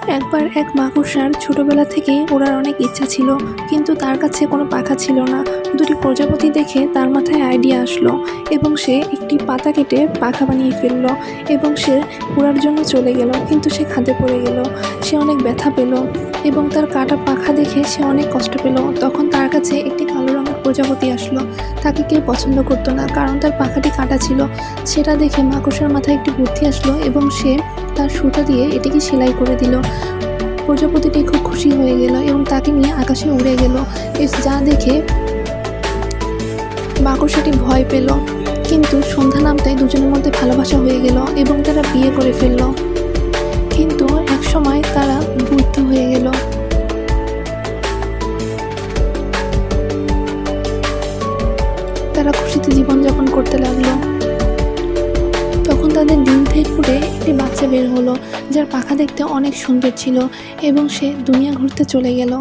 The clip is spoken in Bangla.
একবার এক মাকড়সার ছোটবেলা থেকেই ওড়ার অনেক ইচ্ছা ছিল, কিন্তু তার কাছে কোনো পাখা ছিল না। দুটি প্রজাপতি দেখে তার মাথায় আইডিয়া আসলো এবং সে একটি পাতা কেটে পাখা বানিয়ে ফেললো এবং সে উড়ার জন্য চলে গেল, কিন্তু সে খাদে পড়ে গেল। সে অনেক ব্যথা পেল এবং তার কাটা পাখা দেখে সে অনেক কষ্ট পেল। তখন তার কাছে একটি কালো রঙের প্রজাপতি আসলো। তাকে কেউ পছন্দ করতো না, কারণ তার পাখাটি কাটা ছিল। সেটা দেখে মাকড়সার মাথায় একটি বুদ্ধি আসলো এবং সে তার সুতা দিয়ে এটিকে সেলাই করে দিল। প্রজাপতিটি খুব খুশি হয়ে গেল এবং তাকে নিয়ে আকাশে উড়ে গেল। যা দেখে মাকড়সাটি ভয় পেল, কিন্তু সন্ধ্যা নামতেই দুজনের মধ্যে ভালোবাসা হয়ে গেল এবং তারা বিয়ে করে ফেলল। কিন্তু একসময় তারা বৃদ্ধ হয়ে গেল। তারা খুশিতে জীবনযাপন করতে লাগলো। তখন তাদের ডিম থেকে ফুটে একটি বাচ্চা বের হলো, যার পাখা দেখতে অনেক সুন্দর ছিল এবং সে দুনিয়া ঘুরতে চলে গেল।